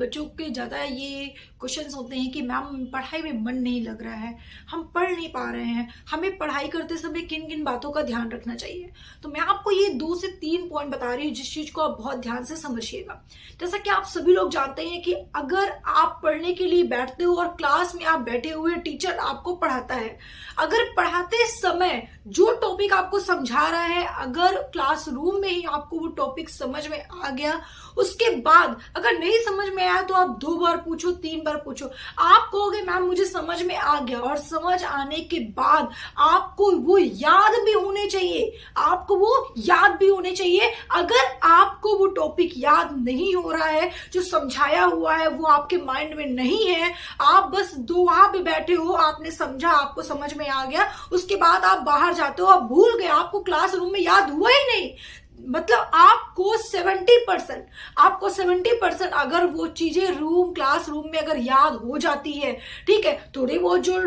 बच्चों के ज़्यादा ये क्वेश्चंस होते हैं कि मैम पढ़ाई में मन नहीं लग रहा है, हम पढ़ नहीं पा रहे हैं, हमें पढ़ाई करते समय किन किन बातों का ध्यान रखना चाहिए। तो मैं आपको ये 2 से 3 पॉइंट बता रही हूँ जिस चीज़ को आप बहुत ध्यान से समझिएगा। जैसा कि आप सभी लोग जानते हैं कि अगर आप पढ़ने के लिए बैठते हो और क्लास में आप बैठे हुए टीचर आपको पढ़ाता है, अगर पढ़ाते समय जो टॉपिक आपको समझा रहा है अगर क्लासरूम में ही आपको वो टॉपिक समझ में आ गया, उसके बाद अगर नहीं समझ में आया तो आप 2 बार पूछो, 3 बार पूछो। आप कहोगे मैम मुझे समझ में आ गया, और समझ आने के बाद आपको वो याद भी होने चाहिए, आपको वो याद भी होने चाहिए। अगर आपको वो टॉपिक याद नहीं हो रहा है, जो समझाया हुआ है वो आपके माइंड में नहीं है, आप बस वहां पे बैठे हो, आपने समझा, आपको समझ में आ गया, उसके बाद आप बाहर जाते हो, आप भूल गए, आपको क्लासरूम में याद हुआ ही नहीं, मतलब आपको 70% अगर वो चीजें क्लासरूम में अगर याद हो जाती है, ठीक है, थोड़ी बहुत जो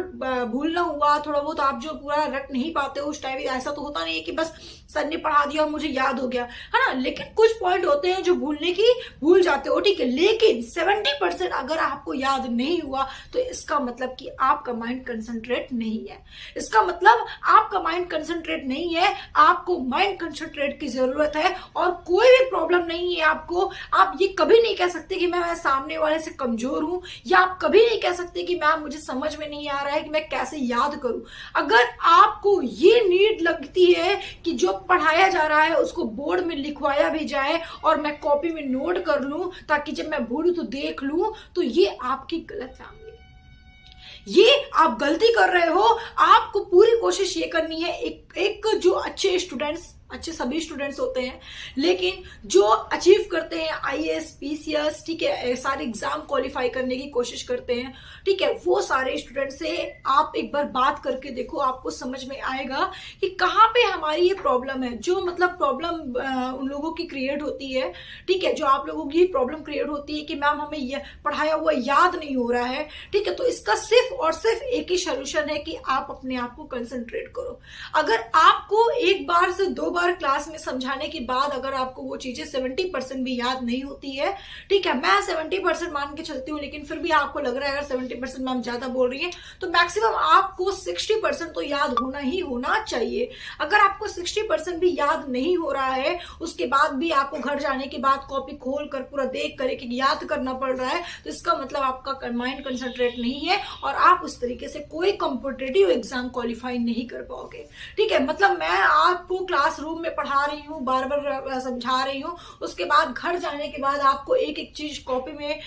भूलना हुआ, थोड़ा बहुत आप जो पूरा रट नहीं पाते हो उस टाइम, ऐसा तो होता नहीं है कि बस सर ने पढ़ा दिया और मुझे याद हो गया, है ना। लेकिन कुछ पॉइंट होते हैं जो भूल जाते हो, ठीक है, लेकिन 70% अगर आपको याद नहीं हुआ तो इसका मतलब कि आपका माइंड कंसंट्रेट नहीं है। इसका मतलब आपका माइंड कंसंट्रेट नहीं है, आपको माइंड कंसंट्रेट की जरूरत है। और कोई भी प्रॉब्लम नहीं है आपको, आप ये कभी नहीं कह सकते कि मैं सामने वाले से कमजोर हूं, या आप कभी नहीं कह सकते कि मैम मुझे समझ में नहीं आ रहा है कि मैं कैसे याद करूं। अगर आपको ये नीड लगती है कि जो पढ़ाया जा रहा है उसको बोर्ड में लिखवाया भी जाए और मैं कॉपी में नोट कर लूं ताकि जब मैं भूलूं तो देख लूं, तो ये आपकी गलतफहमी, ये आप गलती कर रहे हो। आपको पूरी कोशिश ये करनी है, एक जो अच्छे सभी स्टूडेंट्स होते हैं, लेकिन जो अचीव करते हैं आईएएस, पीसीएस, ठीक है, सारे एग्जाम क्वालिफाई करने की कोशिश करते हैं, ठीक है, वो सारे स्टूडेंट से आप एक बार बात करके देखो, आपको समझ में आएगा कि कहाँ पे हमारी ये प्रॉब्लम है। जो मतलब प्रॉब्लम उन लोगों की क्रिएट होती है, ठीक है, जो आप लोगों की प्रॉब्लम क्रिएट होती है कि मैम हमें ये पढ़ाया हुआ याद नहीं हो रहा है, ठीक है, तो इसका सिर्फ और सिर्फ एक ही सोल्यूशन है कि आप अपने आप को कंसंट्रेट करो। अगर आपको एक बार से 2 बार क्लास में समझाने के बाद अगर आपको वो चीजें 70% भी याद नहीं होती है, ठीक है, मैं 70% मान के चलती हूँ, लेकिन फिर भी आपको लग रहा है अगर 70% मैम ज्यादा बोल रही है तो मैक्सिमम आपको 60% तो याद होना ही होना चाहिए। अगर आपको 60% भी याद नहीं हो रहा है, उसके बाद भी आपको घर जाने के बाद कॉपी खोल कर पूरा देख कर एक याद करना पड़ रहा है, तो इसका मतलब आपका माइंड कंसंट्रेट नहीं है और आप उस तरीके से कोई कॉम्पिटिटिव एग्जाम क्वालिफाई नहीं कर पाओगे, ठीक है। मतलब मैं आपको क्लासरूम में पढ़ा रही हूँ, बार बार समझा रही हूँ, उसके बाद घर जाने के बाद आपको एक एक चीज कॉपी में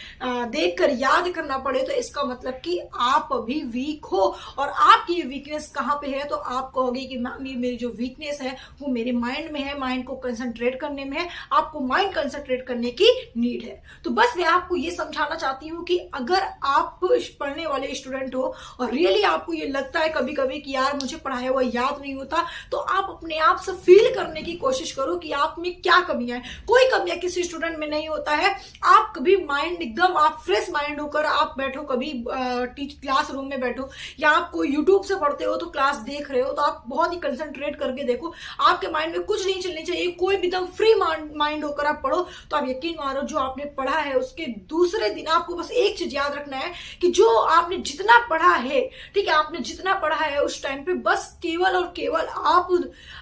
देखकर याद करना पड़े, तो इसका मतलब कि आप अभी वीक हो। और आपकी वीकनेस कहाँ पे है, तो आप कहोगे कि मैम ये मेरी जो वीकनेस है वो मेरे माइंड में है, माइंड को कंसंट्रेट करने में है। आपको माइंड कंसंट्रेट करने की नीड है। तो बस मैं आपको ये समझाना चाहती हूँ कि अगर आप पढ़ने वाले स्टूडेंट हो और रियली आपको ये लगता है कभी कभी कि यार मुझे पढ़ाया हुआ याद नहीं होता, तो आप अपने आप से फील करने की कोशिश करो कि आप में क्या कमियां हैं। कोई कमियां किसी स्टूडेंट में नहीं होता है। आप कभी माइंड एकदम आप फ्रेश माइंड होकर आप बैठो, कभी क्लासरूम में बैठो, या आप कोई यूट्यूब से पढ़ते हो तो क्लास देख रहे हो तो आप बहुत ही कंसंट्रेट करके देखो, आपके माइंड में कुछ नहीं चलनी चाहिए, कोई भी एकदम फ्री माइंड होकर आप पढ़ो, तो आप यकीन मानो जो आपने पढ़ा है उसके दूसरे दिन आपको बस एक चीज याद रखना है कि जो आपने जितना पढ़ा है, ठीक है, आपने जितना पढ़ा है उस टाइम पे बस केवल और केवल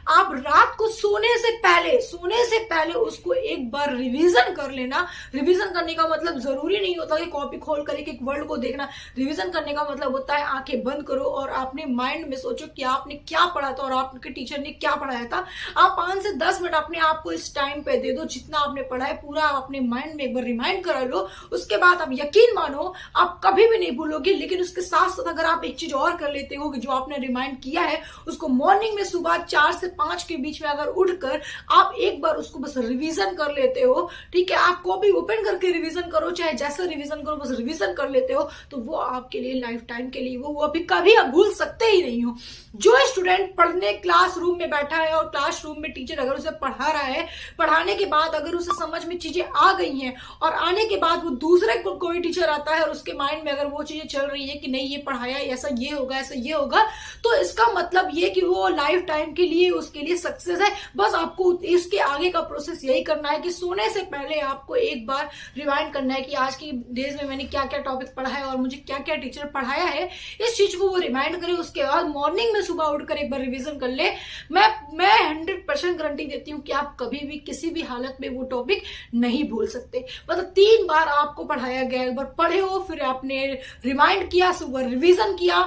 आप रात को सोने से पहले उसको एक बार रिवीजन कर लेना। रिवीजन करने का मतलब जरूरी नहीं होता कि कॉपी खोल कर एक वर्ड को देखना। रिवीजन करने का मतलब होता है आंखें बंद करो और अपने माइंड में सोचो कि आपने क्या पढ़ा था और आपके टीचर ने क्या पढ़ाया था। आप 5 से 10 मिनट अपने आप को इस टाइम पे दे दो, जितना आपने पढ़ा है पूरा अपने माइंड में एक बार रिमाइंड करा लो। उसके बाद आप यकीन मानो आप कभी भी नहीं भूलोगे। लेकिन उसके साथ साथ अगर आप एक चीज और कर लेते हो कि जो आपने रिमाइंड किया है उसको मॉर्निंग में सुबह 4 से 5 के बीच में अगर उठकर आप एक बार उसको बस रिवीजन कर लेते हो, ठीक है, आप कॉपी ओपन करके रिवीजन करो, चाहे जैसे रिवीजन करो, बस रिवीजन कर लेते हो, तो वो आपके लिए लाइफ टाइम के लिए वो अभी कभी आप भूल सकते ही नहीं हो। जो स्टूडेंट पढ़ने क्लासरूम में बैठा है और क्लासरूम में टीचर अगर उसे पढ़ा रहा है, पढ़ाने के बाद अगर उसे समझ में चीजें आ गई हैं और आने के बाद वो दूसरे कोई टीचर आता है और उसके माइंड में अगर वो चीजें चल रही है कि नहीं ये पढ़ाया ऐसा ये होगा, ऐसा ये होगा, तो इसका मतलब ये कि वो लाइफ टाइम के लिए उसके लिए सक्सेस प्रोसेस है। बस आपको इसके आगे का प्रोसेस यही करना है कि सोने से पहले आपको एक बार रिवाइंड करना है कि आज की डेज में मैंने क्या क्या टॉपिक पढ़ा है और मुझे क्या क्या टीचर पढ़ाया है, इस चीज को वो रिमाइंड करे। उसके बाद मॉर्निंग में सुबह उठकर एक बार रिवीजन कर ले। मैं 100% गारंटी देती हूँ कि आप कभी भी किसी भी हालत में वो टॉपिक नहीं भूल सकते। मतलब 3 बार आपको पढ़ाया गया, एक बार पढ़े हो, फिर आपने रिमाइंड किया, सुबह रिवीजन किया,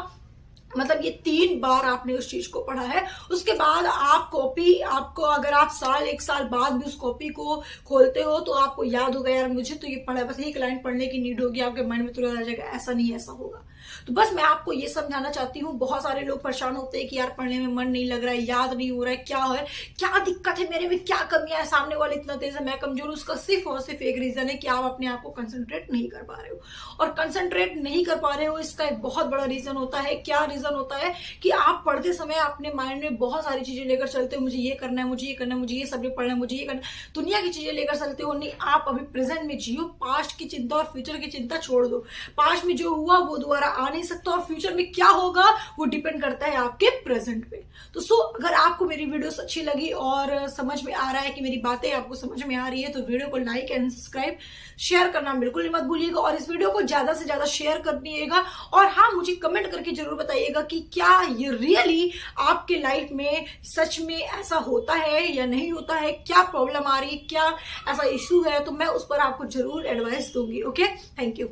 मतलब ये 3 बार आपने उस चीज को पढ़ा है। उसके बाद आप कॉपी, आपको अगर आप 1 साल बाद भी उस कॉपी को खोलते हो तो आपको याद होगा यार मुझे तो ये पढ़ा है, बस एक लाइन पढ़ने की नीड होगी, आपके माइंड में तुरंत आ जाएगा। ऐसा नहीं, ऐसा होगा। तो बस मैं आपको ये समझाना चाहती हूँ। बहुत सारे लोग परेशान होते हैं कि यार पढ़ने में मन नहीं लग रहा है, याद नहीं हो रहा है, क्या दिक्कत है, मेरे में क्या कमियां है, सामने वाले इतना तेज है, मैं कमजोर हूं। उसका सिर्फ और सिर्फ एक रीजन है कि आप अपने आप को कंसंट्रेट नहीं कर पा रहे हो। और कंसंट्रेट नहीं कर पा रहे हो, इसका एक बहुत बड़ा रीजन होता है। क्या रीजन होता है कि आप पढ़ते समय अपने माइंड में बहुत सारी चीजें लेकर चलते हो। मुझे ये करना है, मुझे ये करना है, मुझे ये सब्जेक्ट पढ़ना है, मुझे ये करना है, दुनिया की चीजें लेकर चलते हो। नहीं, आप अभी प्रेजेंट में जियो। पास्ट की चिंता और फ्यूचर की चिंता छोड़ दो। पास्ट में जो हुआ वो दोबारा आ नहीं सकता और फ्यूचर में क्या होगा वो डिपेंड करता है आपके प्रेजेंट पे। तो अगर आपको मेरी वीडियोस अच्छी लगी और समझ में आ रहा है कि मेरी बातें आपको समझ में आ रही है तो वीडियो को लाइक एंड सब्सक्राइब शेयर करना बिल्कुल मत भूलिएगा और इस वीडियो को ज्यादा से ज्यादा शेयर कर दीजिएगा। और हाँ, मुझे कमेंट करके जरूर बताइएगा कि क्या ये रियली आपके लाइफ में सच में ऐसा होता है या नहीं होता है, क्या प्रॉब्लम आ रही है, क्या ऐसा इश्यू है, तो मैं उस पर आपको जरूर एडवाइस दूंगी। Okay, thank you.